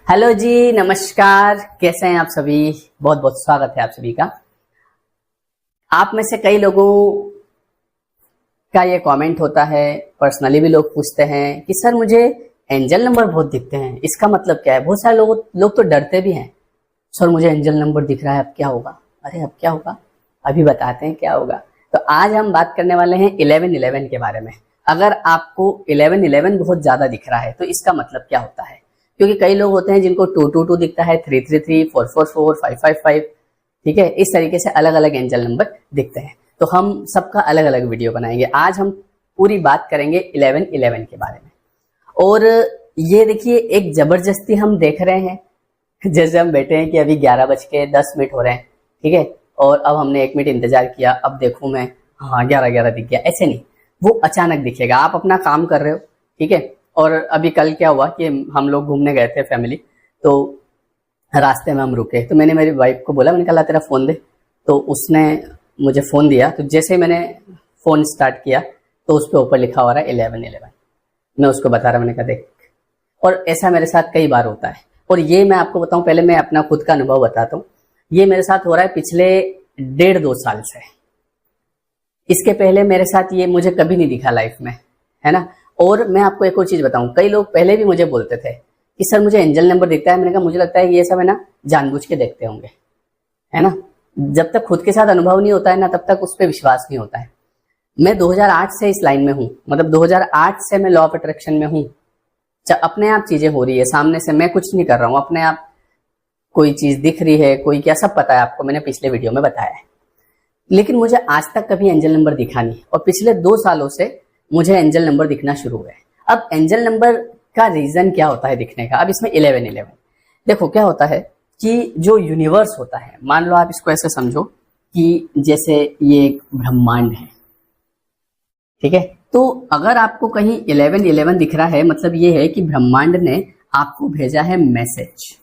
Hello जी, नमस्कार। कैसे हैं आप सभी? बहुत बहुत स्वागत है आप सभी का। आप में से कई लोगों का ये कमेंट होता है, पर्सनली भी लोग पूछते हैं कि सर मुझे एंजल नंबर बहुत दिखते हैं, इसका मतलब क्या है? बहुत सारे लोग तो डरते भी हैं, सर मुझे एंजल नंबर दिख रहा है, अब क्या होगा? अरे अब क्या होगा, अभी बताते हैं क्या होगा। तो आज हम बात करने वाले हैं 1111 के बारे में। अगर आपको 1111 बहुत ज्यादा दिख रहा है तो इसका मतलब क्या होता है? क्योंकि कई लोग होते हैं जिनको 222 दिखता है, 333, 444, 555, ठीक है, इस तरीके से अलग अलग एंजल नंबर दिखते हैं। तो हम सबका अलग अलग वीडियो बनाएंगे। आज हम पूरी बात करेंगे 1111 के बारे में। और ये देखिए, एक जबरदस्ती हम देख रहे हैं, जैसे हम बैठे हैं कि अभी 11:10 हो रहे हैं, ठीक है, और अब हमने 1 मिनट इंतजार किया, अब देखूं मैं, हाँ 11:11 दिख गया। ऐसे नहीं, वो अचानक दिखेगा। आप अपना काम कर रहे हो, ठीक है, और अभी कल क्या हुआ कि हम लोग घूमने गए थे फैमिली, तो रास्ते में हम रुके, तो मैंने मेरी वाइफ को बोला, मैंने कहा तेरा फोन दे, तो उसने मुझे फोन दिया। तो जैसे ही मैंने फोन स्टार्ट किया तो उस पर ऊपर लिखा हो रहा है 1111। मैं उसको बता रहा, मैंने कहा देख। और ऐसा मेरे साथ कई बार होता है। और ये मैं आपको बताऊं, पहले मैं अपना खुद का अनुभव बताता हूँ। ये मेरे साथ हो रहा है पिछले 1.5-2 साल से। इसके पहले मेरे साथ ये मुझे कभी नहीं दिखा लाइफ में, है ना। और मैं आपको एक और चीज बताऊं, कई लोग पहले भी मुझे बोलते थे कि सर मुझे एंजल नंबर दिखता है। मैंने कहा मुझे लगता है कि ये सब है ना जानबूझ के देखते होंगे, है ना। जब तक खुद के साथ अनुभव नहीं होता है ना, तब तक उस पर विश्वास नहीं होता है। मैं 2008 से इस लाइन में हूं, मतलब 2008 से मैं लॉ ऑफ अट्रैक्शन में हूं। अपने आप चीजें हो रही है सामने से, मैं कुछ नहीं कर रहा हूं, अपने आप कोई चीज दिख रही है, कोई क्या, सब पता है आपको, मैंने पिछले वीडियो में बताया है। लेकिन मुझे आज तक कभी एंजल नंबर दिखा नहीं, और पिछले 2 सालों से मुझे एंजल नंबर दिखना शुरू हुआ है। अब एंजल नंबर का रीजन क्या होता है दिखने का? अब इसमें 1111 देखो क्या होता है कि जो यूनिवर्स होता है, मान लो आप इसको ऐसे समझो कि जैसे ये एक ब्रह्मांड है, ठीक है। तो अगर आपको कहीं 1111 दिख रहा है, मतलब ये है कि ब्रह्मांड ने आपको भेजा है मैसेज।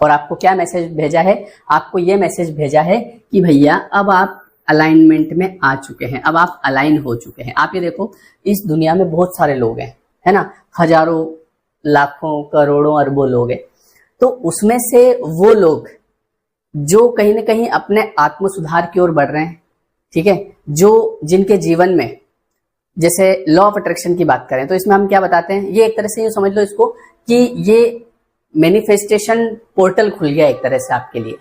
और आपको क्या मैसेज भेजा है? आपको ये मैसेज भेजा है कि भैया अब आप अलाइनमेंट में आ चुके हैं, अब आप अलाइन हो चुके हैं। आप ये देखो, इस दुनिया में बहुत सारे लोग हैं, है ना, हजारों, लाखों, करोड़ों, अरबों लोग हैं। तो उसमें से वो लोग जो कहीं ना कहीं अपने आत्म सुधार की ओर बढ़ रहे हैं, ठीक है, जो जिनके जीवन में, जैसे लॉ ऑफ अट्रैक्शन की बात करें तो इसमें हम क्या बताते हैं, ये एक तरह से ये समझ लो इसको कि ये मैनिफेस्टेशन पोर्टल खुल गया एक तरह से आपके लिए।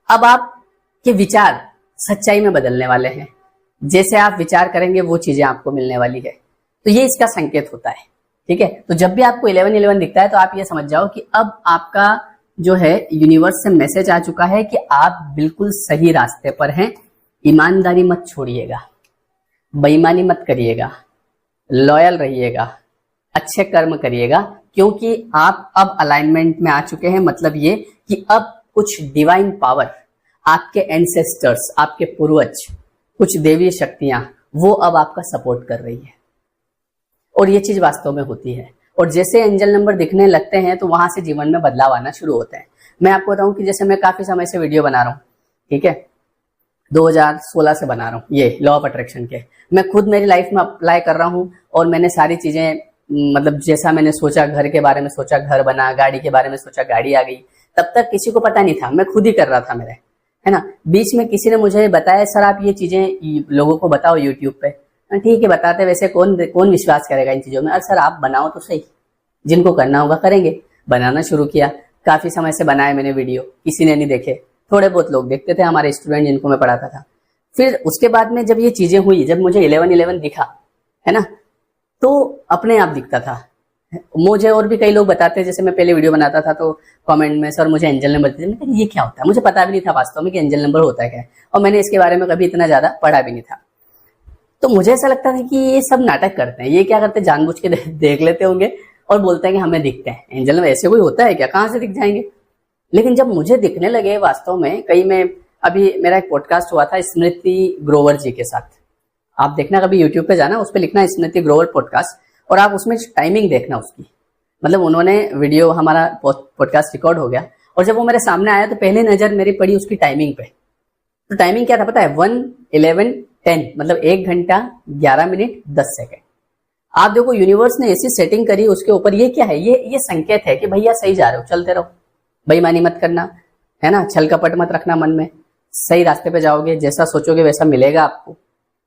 अब आपके विचार सच्चाई में बदलने वाले हैं। जैसे आप विचार करेंगे वो चीजें आपको मिलने वाली है। तो ये इसका संकेत होता है, ठीक है। तो जब भी आपको 1111 दिखता है तो आप ये समझ जाओ कि अब आपका जो है यूनिवर्स से मैसेज आ चुका है कि आप बिल्कुल सही रास्ते पर हैं। ईमानदारी मत छोड़िएगा, बेईमानी मत करिएगा, लॉयल रहिएगा, अच्छे कर्म करिएगा, क्योंकि आप अब अलाइनमेंट में आ चुके हैं। मतलब ये कि अब कुछ डिवाइन पावर, आपके एंसेस्टर्स, आपके पूर्वज, कुछ देवीय शक्तियां, वो अब आपका सपोर्ट कर रही है। और ये चीज वास्तव में होती है। और जैसे एंजल नंबर दिखने लगते हैं तो वहां से जीवन में बदलाव आना शुरू होते हैं। मैं आपको बताऊं कि जैसे मैं काफी समय से वीडियो बना रहा हूं, ठीक है, 2016 से बना रहा हूं ये लॉ ऑफ अट्रैक्शन के। मैं खुद मेरी लाइफ में अप्लाई कर रहा हूं, और मैंने सारी चीजें, मतलब जैसा मैंने सोचा, घर के बारे में सोचा, घर बना, गाड़ी के बारे में सोचा, गाड़ी आ गई। तब तक किसी को पता नहीं था, मैं खुद ही कर रहा था मेरे, है ना। बीच में किसी ने मुझे बताया, सर आप ये चीजें लोगों को बताओ यूट्यूब पे। ठीक है, बताते, वैसे कौन विश्वास करेगा इन चीजों में। अरे सर आप बनाओ तो सही, जिनको करना होगा करेंगे। बनाना शुरू किया, काफी समय से बनाए मैंने वीडियो, किसी ने नहीं देखे, थोड़े बहुत लोग देखते थे, हमारे स्टूडेंट जिनको मैं पढ़ाता था। फिर उसके बाद में जब ये चीजें हुई, जब मुझे 1111 दिखा, है ना, तो अपने आप दिखता था मुझे। और भी कई लोग बताते हैं, जैसे मैं पहले वीडियो बनाता था तो कमेंट में, सर मुझे एंजल नंबर दीजिए। मैं ये क्या होता है? मुझे पता भी नहीं था वास्तव में कि एंजल नंबर होता है क्या, और मैंने इसके बारे में कभी इतना ज्यादा पढ़ा भी नहीं था। तो मुझे ऐसा लगता था कि ये सब नाटक करते हैं, ये क्या करते हैं, जानबूझ के देख लेते होंगे और बोलते हैं कि हमें दिखते हैं एंजल नंबर। ऐसे कोई होता है क्या? कहाँ से दिख जाएंगे? लेकिन जब मुझे दिखने लगे वास्तव में, कई में, अभी मेरा एक पॉडकास्ट हुआ था स्मृति ग्रोवर जी के साथ, आप देखना, कभी यूट्यूब पे जाना, उस पर लिखना स्मृति ग्रोवर पॉडकास्ट, और आप उसमें टाइमिंग देखना उसकी। मतलब उन्होंने वीडियो, हमारा पॉडकास्ट रिकॉर्ड हो गया, और जब वो मेरे सामने आया तो पहले नजर मेरी पड़ी उसकी टाइमिंग पे। तो टाइमिंग क्या था पता है? 1:11:10, मतलब 1 घंटा 11 मिनट 10 सेकेंड। आप देखो यूनिवर्स ने ऐसी सेटिंग करी उसके ऊपर, ये क्या है, ये संकेत है कि भैया सही जा रहे हो, चलते रहो, बेईमानी मत करना, है ना, छल कपट मत रखना मन में, सही रास्ते पे जाओगे, जैसा सोचोगे वैसा मिलेगा आपको,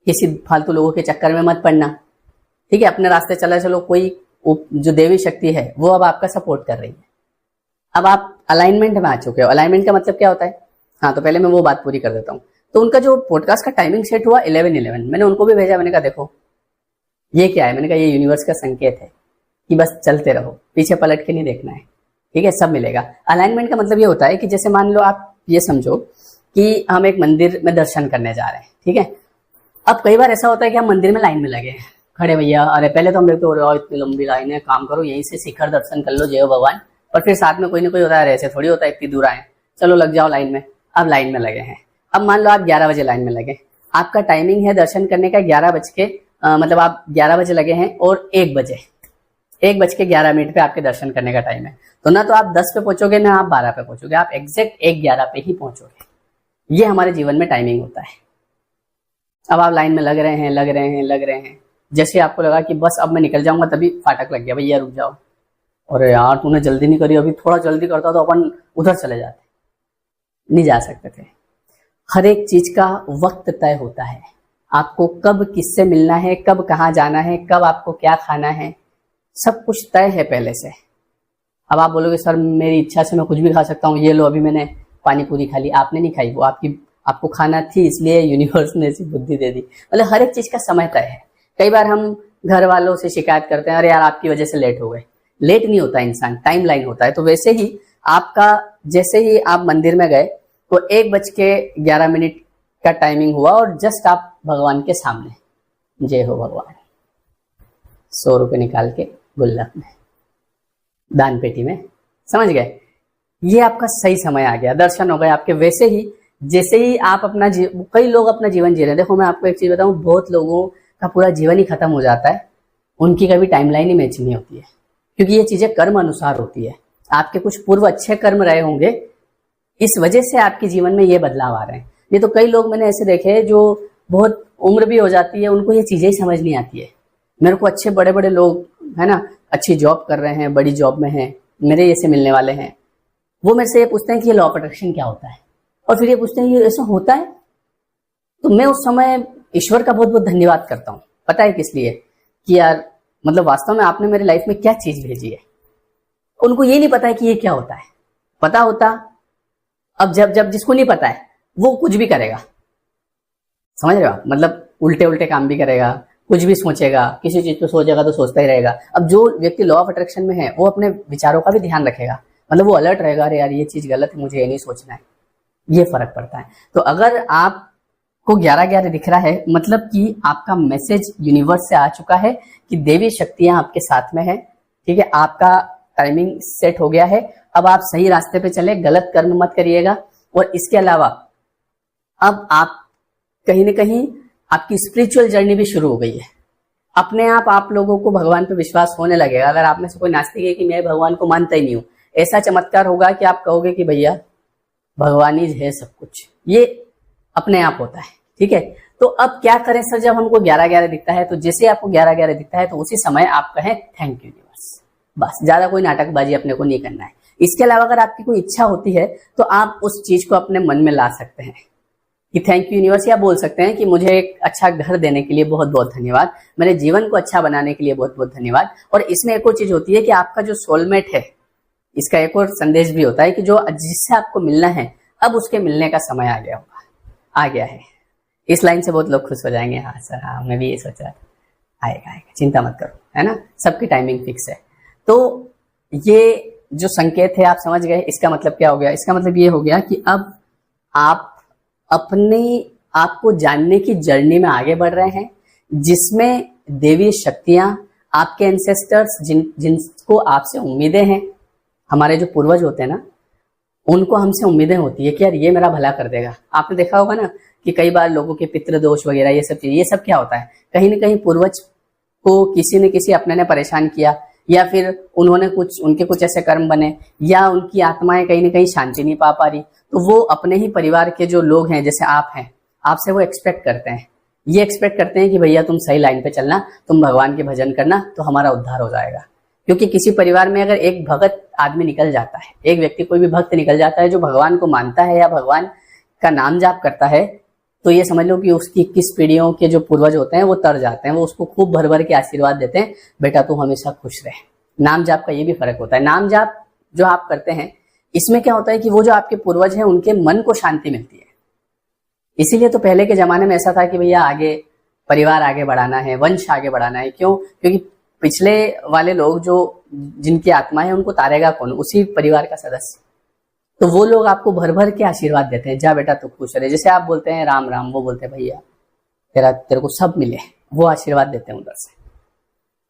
किसी फालतू लोगों के चक्कर में मत पड़ना, ठीक है, अपने रास्ते चला चलो। कोई जो देवी शक्ति है वो अब आपका सपोर्ट कर रही है। अब आप अलाइनमेंट में आ चुके हो। अलाइनमेंट का मतलब क्या होता है, हाँ तो पहले मैं वो बात पूरी कर देता हूँ। तो उनका जो पॉडकास्ट का टाइमिंग सेट हुआ 11:11, मैंने उनको भी भेजा, मैंने कहा देखो ये क्या है, मैंने कहा ये यूनिवर्स का संकेत है कि बस चलते रहो, पीछे पलट के नहीं देखना है, ठीक है, सब मिलेगा। अलाइनमेंट का मतलब ये होता है कि जैसे मान लो आप ये समझो कि हम एक मंदिर में दर्शन करने जा रहे हैं, ठीक है। अब कई बार ऐसा होता है कि हम मंदिर में लाइन में लगे हैं, खड़े भैया, अरे पहले तो हम देखते हो इतनी लंबी लाइन है, काम करो यहीं से शिखर दर्शन कर लो, जय हो भगवान। और फिर साथ में कोई ना कोई होता है, ऐसे थोड़ी होता है इतनी दूर आए, चलो लग जाओ लाइन में। अब लाइन में लगे हैं, अब मान लो आप 11 बजे लाइन में लगे, आपका टाइमिंग है दर्शन करने का 11 बज के मतलब आप 11 बजे लगे हैं और 1:11 पे आपके दर्शन करने का टाइम है। तो ना तो आप 10 पे पहुंचोगे ना आप 12 पे पहुंचोगे, आप एग्जैक्ट 1:11 पे ही पहुंचोगे। ये हमारे जीवन में टाइमिंग होता है। अब आप लाइन में लग रहे हैं, जैसे आपको लगा कि बस अब मैं निकल जाऊंगा, तभी फाटक लग गया, भैया रुक जाओ, अरे यार तूने जल्दी नहीं करी, अभी थोड़ा जल्दी करता तो अपन उधर चले जाते, नहीं जा सकते थे। हर एक चीज का वक्त तय होता है, आपको कब किससे मिलना है, कब कहाँ जाना है, कब आपको क्या खाना है, सब कुछ तय है पहले से। अब आप बोलोगे सर मेरी इच्छा से मैं कुछ भी खा सकता हूँ, ये लो अभी मैंने पानी पूरी खा ली, आपने नहीं खाई, वो आपको खाना थी इसलिए यूनिवर्स ने ऐसी बुद्धि दे दी। मतलब हर एक चीज का समय तय है। कई बार हम घर वालों से शिकायत करते हैं, अरे यार आपकी वजह से लेट हो गए। लेट नहीं होता इंसान, टाइम लाइन होता है। तो वैसे ही आपका, जैसे ही आप मंदिर में गए तो 1:11 का टाइमिंग हुआ और जस्ट आप भगवान के सामने, जय हो भगवान, 100 रुपये निकाल के गुल्लक में, दान पेटी में, समझ गए, ये आपका सही समय आ गया, दर्शन हो गए आपके। वैसे ही जैसे ही आप अपना कई लोग अपना जीवन जी रहे हैं, देखो मैं आपको एक चीज बताऊं, बहुत लोगों का पूरा जीवन ही खत्म हो जाता है, उनकी कभी टाइमलाइन ही मैच नहीं होती है, क्योंकि ये चीजें कर्म अनुसार होती है। आपके कुछ पूर्व अच्छे कर्म रहे होंगे, इस वजह से आपके जीवन में ये बदलाव आ रहे हैं। नहीं तो कई लोग मैंने ऐसे देखे जो बहुत उम्र भी हो जाती है, उनको ये चीजें ही समझ नहीं आती है। मेरे को अच्छे बड़े बड़े लोग है ना, अच्छी जॉब कर रहे हैं, बड़ी जॉब में हैं, मेरे जैसे मिलने वाले हैं, वो मेरे से ये पूछते हैं कि ये लॉ ऑफ अट्रैक्शन क्या होता है, और फिर ये पूछते हैं ये ऐसा होता है। तो मैं उस समय ईश्वर का बहुत बहुत धन्यवाद करता हूँ। पता है किस लिए, कि यार मतलब वास्तव में आपने मेरी लाइफ में क्या चीज भेजी है। उनको ये नहीं पता है कि ये क्या होता है। पता होता, अब जब जिसको नहीं पता है वो कुछ भी करेगा, समझ रहे हो आप, मतलब उल्टे उल्टे काम भी करेगा, कुछ भी सोचेगा, किसी चीज को सोचेगा तो सोचता ही रहेगा। अब जो व्यक्ति लॉ ऑफ अट्रैक्शन में है वो अपने विचारों का भी ध्यान रखेगा, मतलब वो अलर्ट रहेगा, अरे यार ये चीज गलत है, मुझे ये नहीं सोचना है। ये फर्क पड़ता है। तो अगर आपको 11:11 दिख रहा है, मतलब कि आपका मैसेज यूनिवर्स से आ चुका है कि देवी शक्तियां आपके साथ में है, ठीक है, आपका टाइमिंग सेट हो गया है। अब आप सही रास्ते पे चले, गलत कर्म मत करिएगा। और इसके अलावा अब आप कहीं ना कहीं आपकी स्पिरिचुअल जर्नी भी शुरू हो गई है। अपने आप लोगों को भगवान पे विश्वास होने लगेगा। अगर आप में से कोई नास्तिक है कि मैं भगवान को मानता ही नहीं हूं, ऐसा चमत्कार होगा कि आप कहोगे कि भैया भगवान ही है सब कुछ, ये अपने आप होता है, ठीक है। तो अब क्या करें सर, जब हमको 11:11 दिखता है, तो जैसे आपको 11:11 दिखता है तो उसी समय आप कहें थैंक यू यूनिवर्स, बस। ज्यादा कोई नाटकबाजी अपने को नहीं करना है। इसके अलावा अगर आपकी कोई इच्छा होती है तो आप उस चीज को अपने मन में ला सकते हैं कि थैंक यू यूनिवर्स, या बोल सकते हैं कि मुझे एक अच्छा घर देने के लिए बहुत बहुत धन्यवाद, मेरे जीवन को अच्छा बनाने के लिए बहुत बहुत धन्यवाद। और इसमें एक और चीज होती है कि आपका जो सोलमेट है, इसका एक और संदेश भी होता है कि जो जिससे आपको मिलना है, अब उसके मिलने का समय आ गया होगा, आ गया है। इस लाइन से बहुत लोग खुश हो जाएंगे, हाँ सर हाँ मैं भी ये सोच रहा था, आएगा, चिंता मत करो, है ना, सबकी टाइमिंग फिक्स है। तो ये जो संकेत है आप समझ गए, इसका मतलब क्या हो गया, इसका मतलब ये हो गया कि अब आप अपने आप को जानने की जर्नी में आगे बढ़ रहे हैं, जिसमें देवी शक्तियां, आपके एंसेस्टर्स, जिनको आपसे उम्मीदें हैं, हमारे जो पूर्वज होते हैं ना, उनको हमसे उम्मीदें होती है कि यार ये मेरा भला कर देगा। आपने देखा होगा ना कि कई बार लोगों के पितृदोष वगैरह ये सब चीजें, ये सब क्या होता है, कहीं ना कहीं पूर्वज को किसी न किसी अपने ने परेशान किया, या फिर उन्होंने उनके कुछ ऐसे कर्म बने, या उनकी आत्माएं कहीं ना कहीं शांति नहीं पा रही, तो वो अपने ही परिवार के जो लोग हैं, जैसे आप हैं, आपसे वो एक्सपेक्ट करते हैं ये एक्सपेक्ट करते हैं कि भैया तुम सही लाइन पे चलना, तुम भगवान के भजन करना तो हमारा उद्धार हो जाएगा। क्योंकि किसी परिवार में अगर एक भगत आदमी निकल जाता है, एक व्यक्ति कोई भी भक्त निकल जाता है जो भगवान को मानता है या भगवान का नाम जाप करता है, तो ये समझ लो कि उसकी 21 पीढ़ियों के जो पूर्वज होते हैं वो तर जाते हैं, वो उसको खूब भर भर के आशीर्वाद देते हैं, बेटा तू हमेशा खुश रहे। नाम जाप का ये भी फर्क होता है। नाम जाप जो आप करते हैं इसमें क्या होता है कि वो जो आपके पूर्वज हैं उनके मन को शांति मिलती है। इसीलिए तो पहले के जमाने में ऐसा था कि भैया आगे परिवार आगे बढ़ाना है, वंश आगे बढ़ाना है। क्यों? क्योंकि पिछले वाले लोग जो जिनकी आत्मा है उनको तारेगा कौन? उसी परिवार का सदस्य। तो वो लोग आपको भर भर के आशीर्वाद देते हैं, जा बेटा तू खुश रहे। जैसे आप बोलते हैं राम राम, वो बोलते हैं भैया तेरे को सब मिले, वो आशीर्वाद देते हैं उधर से।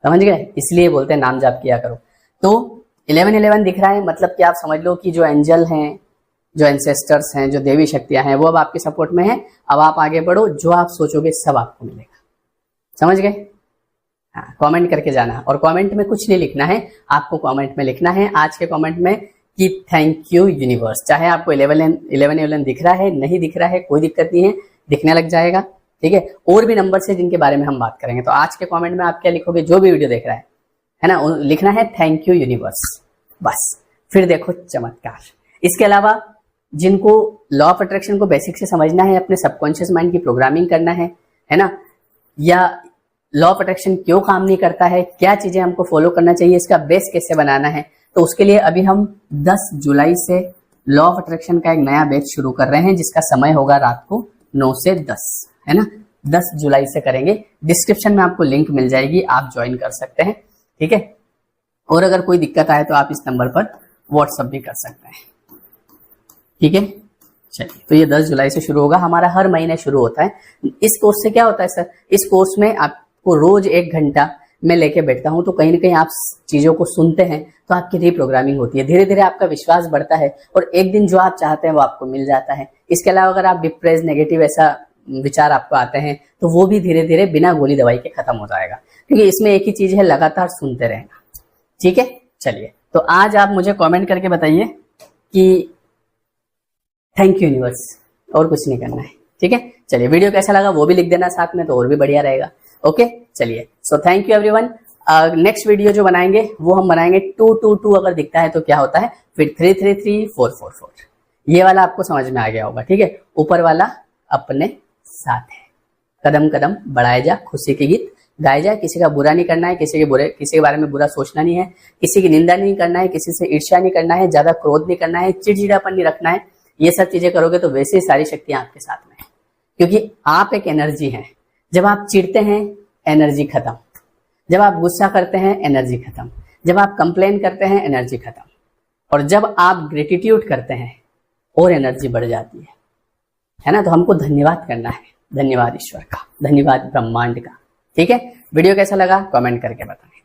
समझ गए? इसलिए बोलते हैं नाम जाप किया करो। तो 1111 दिख रहा है, मतलब कि आप समझ लो कि जो एंजल हैं, जो एंसेस्टर्स हैं, जो देवी शक्तियां हैं, वो अब आपके सपोर्ट में हैं। अब आप आगे बढ़ो, जो आप सोचोगे सब आपको मिलेगा। समझ गए? हाँ, कमेंट करके जाना। और कमेंट में कुछ नहीं लिखना है, आपको कमेंट में लिखना है आज के कमेंट में कि थैंक यू यूनिवर्स। चाहे आपको 1111 दिख रहा है, नहीं दिख रहा है, कोई दिक्कत नहीं है, दिखने लग जाएगा। ठीक है? और भी नंबर से जिनके बारे में हम बात करेंगे। तो आज के कमेंट में आप क्या लिखोगे? जो भी वीडियो देख रहा है ना, लिखना है थैंक यू यूनिवर्स, बस। फिर देखो चमत्कार। इसके अलावा जिनको लॉ ऑफ अट्रैक्शन को बेसिक से समझना है, अपने सबकॉन्शियस माइंड की प्रोग्रामिंग करना है ना, या लॉ ऑफ अट्रैक्शन क्यों काम नहीं करता है, क्या चीजें हमको फॉलो करना चाहिए, इसका बेस कैसे बनाना है, तो उसके लिए अभी हम 10 जुलाई से लॉ ऑफ अट्रैक्शन का एक नया बैच शुरू कर रहे हैं, जिसका समय होगा रात को 9 से 10, है ना। 10 जुलाई से करेंगे। डिस्क्रिप्शन में आपको लिंक मिल जाएगी, आप ज्वाइन कर सकते हैं। ठीक है? और अगर कोई दिक्कत आए तो आप इस नंबर पर व्हाट्सएप भी कर सकते हैं। ठीक है? चलिए, तो ये 10 जुलाई से शुरू होगा, हमारा हर महीने शुरू होता है। इस कोर्स से क्या होता है सर? इस कोर्स में आपको रोज 1 घंटा मैं लेके बैठता हूं, तो कहीं ना कहीं आप चीजों को सुनते हैं तो आपकी रीप्रोग्रामिंग होती है, धीरे धीरे आपका विश्वास बढ़ता है और एक दिन जो आप चाहते हैं वो आपको मिल जाता है। इसके अलावा अगर आप डिप्रेस, नेगेटिव ऐसा विचार आपको आते हैं तो वो भी धीरे धीरे बिना गोली दवाई के खत्म हो जाएगा, क्योंकि इसमें एक ही चीज है, लगातार सुनते रहना। ठीक है? चलिए, तो आज आप मुझे कमेंट करके बताइए कि थैंक यू यूनिवर्स, और कुछ नहीं करना है। ठीक है? चलिए, वीडियो कैसा लगा वो भी लिख देना साथ में, तो और भी बढ़िया रहेगा। ओके, चलिए, so thank you everyone. Next video जो बनाएंगे वो हम बनाएंगे 222 अगर दिखता है तो क्या होता है, फिर 333 444। ये वाला आपको समझ में आ गया होगा। ठीक है? ऊपर वाला अपने साथ है, कदम कदम बढ़ाए जा, खुशी के गीत गाए जा। किसी का बुरा नहीं करना है, किसी के बारे में बुरा सोचना नहीं है, किसी की निंदा नहीं करना है, किसी से ईर्ष्या नहीं करना है, ज्यादा क्रोध नहीं करना है, चिड़चिड़ापन नहीं रखना है। ये सब चीजें करोगे तो वैसे ही सारी शक्तियां आपके साथ में है, क्योंकि आप एक एनर्जी हैं। जब आप चिढ़ते हैं एनर्जी खत्म, जब आप गुस्सा करते हैं एनर्जी खत्म, जब आप कंप्लेन करते हैं एनर्जी खत्म, और जब आप ग्रेटिट्यूड करते हैं और एनर्जी बढ़ जाती है ना। तो हमको धन्यवाद करना है, धन्यवाद ईश्वर का, धन्यवाद ब्रह्मांड का। ठीक है? वीडियो कैसा लगा कमेंट करके बताएं।